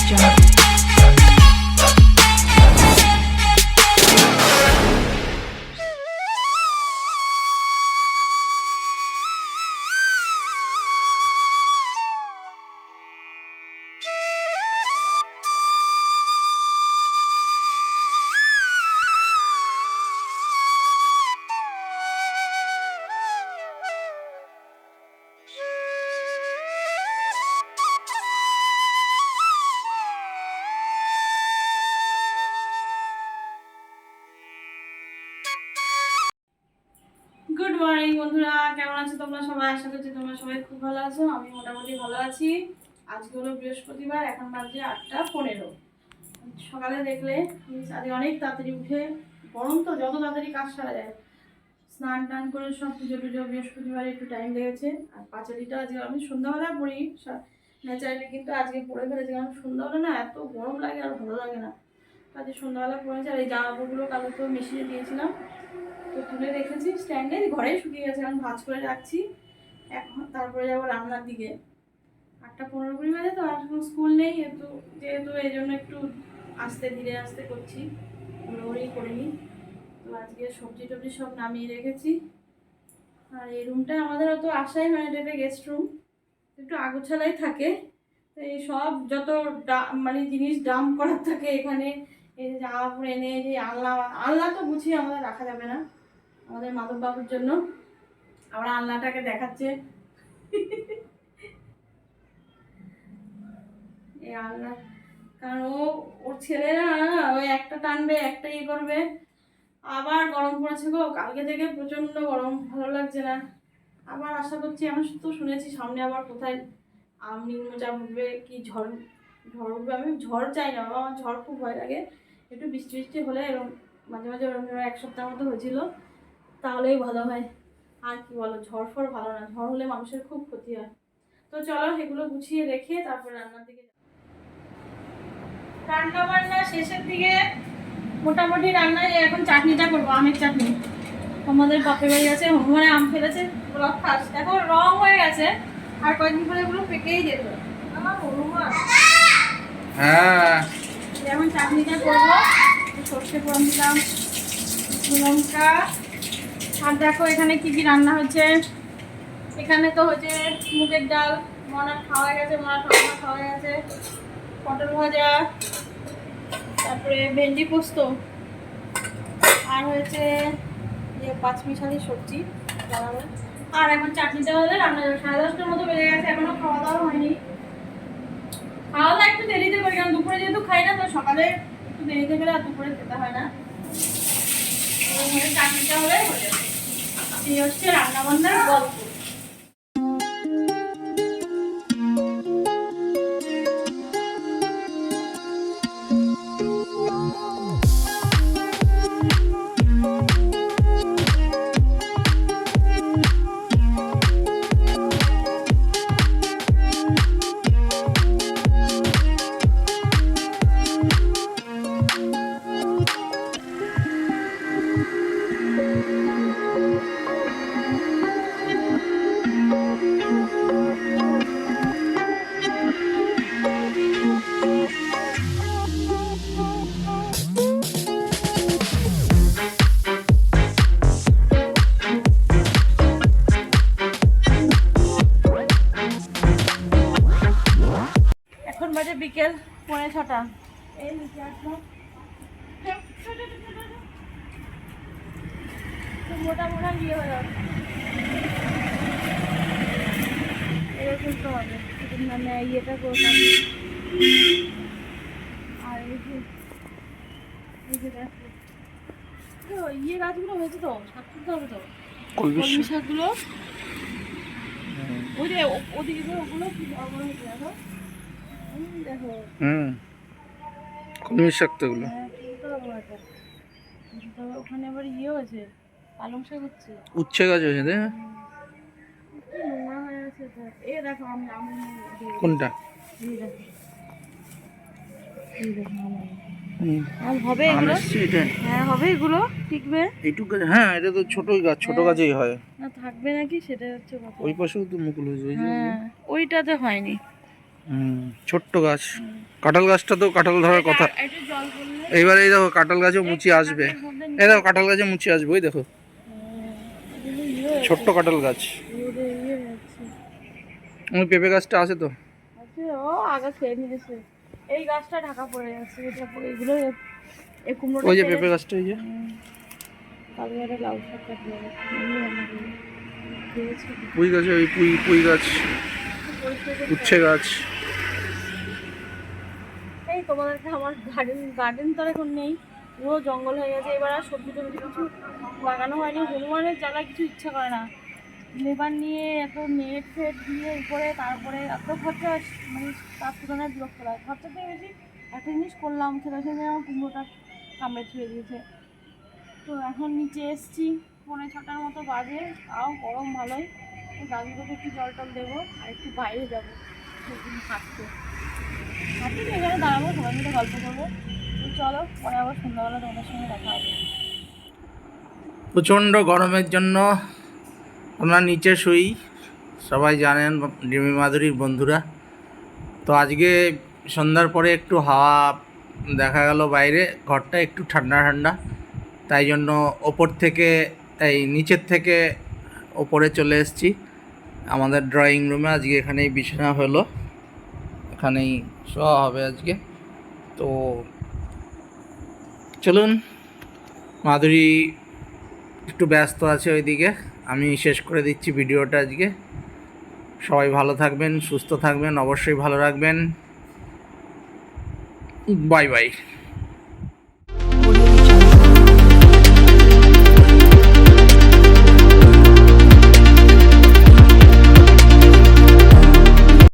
Jungle. Good morning বন্ধুরা, কেমন আছো তোমরা সবাই? আশা করছি তোমরা সবাই খুব ভালো আছো। আমি মোটামুটি ভালো আছি। আজকে হলো বৃহস্পতিবার, এখন বাজে 8:15। সকালে দেখলে আজকে অনেক তাড়াতাড়ি উঠে, গরম তো যত তাড়াতাড়ি কাজ সারা যায়, স্নান টান করে সব পুজো টুজো, বৃহস্পতিবারে একটু টাইম লেগেছে। আর পাঁচালিটা আজকে আমি সন্ধ্যাবেলা পড়ি ন্যাচারালি, কিন্তু আজকে পড়ে ফেলেছি কারণ সন্ধ্যাবেলা না এত গরম লাগে আর ভালো লাগে না। আজকে সন্ধ্যাবেলা পড়েছে। আর এই জামাকাপড়গুলো কালো তো মেশিনে দিয়েছিলাম, তো তুলে রেখেছি স্ট্যান্ডে, ঘরে শুকিয়ে গেছে, এখন ভাঁজ করে রাখছি। এখন তারপরে যাবো রান্নার দিকে। 8:15 বাজে তো, আর এখন স্কুল নেই, যেহেতু এই জন্য একটু ধীরে আস্তে করছি, ওই করে নিই। তো আজকে সবজি টবজি সব নামিয়ে রেখেছি। আর এই রুমটা আমাদের অত আসাই হয় না, এটা একটা গেস্ট রুম, একটু আগোছালাই থাকে। তো এই সব যত মানে জিনিস ডাম্প করার থাকে এখানে, এই যে জামা কাপড় এনে, যে আলনা তো গুছিয়ে আমাদের রাখা যাবে না আমাদের মাধব বাবুর জন্য। আবার আলনাটাকে দেখাচ্ছে এই আলনা, কারণ ওর ছেলেরা ওই একটা টানবে, একটা ইয়ে করবে। আবার গরম পড়েছে গো, কালকে থেকে প্রচন্ড গরম, ভালো লাগছে না। আবার আশা করছি, আমি তো শুনেছি সামনে আবার কোথায় নিম্নচাপ উঠবে, কি ঝড় ঝড় উঠবে। আমি ঝড় চাই না বাবা, আমার ঝড় খুব ভয় লাগে। একটু বৃষ্টি বৃষ্টি হলে এরকম মাঝে মাঝে ওরকম 1 সপ্তাহ মতো হয়েছিল, তাহলেই ভালো হয়। আর কি বলো, ঝড় ফড় ভালো না, ঝড় হলে মানুষের খুব ক্ষতি হয়। তো চলো এগুলো গুছিয়ে রেখে তারপর রান্নার দিকে। রান্না বান্না শেষের দিকে, মোটামুটি রান্নায় এখন চাটনিটা করবো, আমের চাটনি। আমাদের বাপের বাড়ি আছে, হনুমানে আম ফেলেছে, গোলাপ খাস দেখো রং হয়ে গেছে, আর কয়েকদিন পরে এগুলো পেকেই যেত। হনুমান হ্যাঁ, যেমন চাটনিটা করবো, সর্ষে ফোড়ন দিলাম, লঙ্কা। আর দেখো এখানে কি কি রান্না হচ্ছে। এখানে তো হচ্ছে মুগের ডাল, মনার খাওয়া গেছে, মনার খাওয়া গেছে, পটল ভাজা, তারপরে ভেন্ডি পোস্ত, আর হয়েছে যে পাঁচমিশালি সবজি বানাবো। আর এখন চাটনিটা হলে রান্না যাবে। 10:30টার মতো বেজে গেছে, এখনো খাওয়া দাওয়া হয়নি। খাওয়া দাওয়া একটু দেরিতে করি, কারণ দুপুরে যেহেতু খাই না, তো সকালে একটু দেরিতে গেলে আর দুপুরে খেতে হয় না। চাটনিটা হলে হয়ে যাবে। এই হচ্ছে রান্না বান্নার গল্প। এখন বাজে বিকেল 6:45। এই নিচে আসলাম, মোটা মোটা ইয়ে হয়ে যাবে এরকম তো হবে, মানে ইয়েটা করলাম। আর এই যে দেখো ইয়ে গাছগুলো হয়েছে তো, শাক তুলতে হবে তো, কলমি শাকগুলো। ওই যে ওদিকে ওগুলো কি বড় বড় হয়েছে দেখো, দেখো। কলমি শাক তো এগুলো। হ্যাঁ, তুলতে হবে একটা। তবে ওখানে আবার ইয়ে হয়েছে, পালং শাক হচ্ছে, উচ্ছে গাছ হয়েছে তাই না? কি নোংরা হয়ে আছে এটা। এ দেখো আমি কোনটা? এই দেখো, এই দেখো আম হবে এগুলো। হ্যাঁ হবে, এগুলো টিকবে এইটুকু গাছ? হ্যাঁ, এটা তো ছোটই গাছ, ছোট গাছেই হয়। না থাকবে নাকি সেটা হচ্ছে কথা। ওই পাশেও তো মুকুল হয়েছে, ওই যে হ্যাঁ ওইটাতে হয়নি। ছোট্ট গাছ। কাঁঠাল গাছটা তো কাঁঠাল ধরার কথা। একটু জল পড়লে এইবার এই দেখো কাঁঠাল গাছও মুচি আসবে। এই দেখো কাঁঠাল গাছে মুচি আসবে, ওই দেখো ছোট্ট কাঁঠাল গাছ। ওই পেঁপে গাছটা আছে তো। আছে, ও আগে খেয়ে নিয়েছে। এই গাছটা ঢাকা পড়ে আছে, এটা পড়ে এগুলো এই কুমড়োটা ওই যে পেঁপে গাছটা, এই যে তারপরে একটা লাউ শাক কাটলো খেয়েছে। পুঁই গাছ, ওই পুঁই গাছ, উচ্ছে গাছ। এই তোমাদেরকে আমার গার্ডেন তো এখন নেই, পুরো জঙ্গল হয়ে গেছে। এবার আর সবজি টবজি কিছু লাগানো হয়নি, হনুমানের জ্বালা কিছু ইচ্ছা করে না। লেবার নিয়ে এত নেট ফেট দিয়ে উপরে, তারপরে এত খরচা, মানে তার তুলনায় বিরক্ত লাগে। খরচাতেই বেশি। একটা জিনিস করলাম, সেটা হচ্ছে আমার কুমড়োটা কামড়ে ছুঁয়ে দিয়েছে। তো এখন নিচে এসছি, 6:45 মতো বাজে, তাও গরম ভালোই। গাছগুলোকে একটু জল টল দেবো আর একটু বাইরে যাবো হাঁটতে হাঁটতে, এখানে দাঁড়াবো, সবাই মিলে গল্প করবো। তো চলো, পরে আবার সন্ধ্যাবেলা তোমাদের সঙ্গে দেখা হবে। প্রচণ্ড গরমের জন্য আমরা নিচে শুই, সবাই জানেন ডিমি মাধুরীর বন্ধুরা। তো আজকে সন্ধ্যার পরে একটু হাওয়া দেখা গেল বাইরে, ঘরটা একটু ঠান্ডা ঠান্ডা, তাই জন্য ওপর থেকে নিচের থেকে ওপরে চলে এসেছি আমাদের ড্রয়িং রুমে। আজকে এখানেই বিছানা হলো, এখানেই শোয়া হবে আজকে। তো চলুন, মাধুরী একটু ব্যস্ত আছে ওইদিকে, আমি শেষ করে দিচ্ছি ভিডিওটা আজকে। সবাই ভালো থাকবেন, সুস্থ থাকবেন, অবশ্যই ভালো রাখবেন। Bye bye.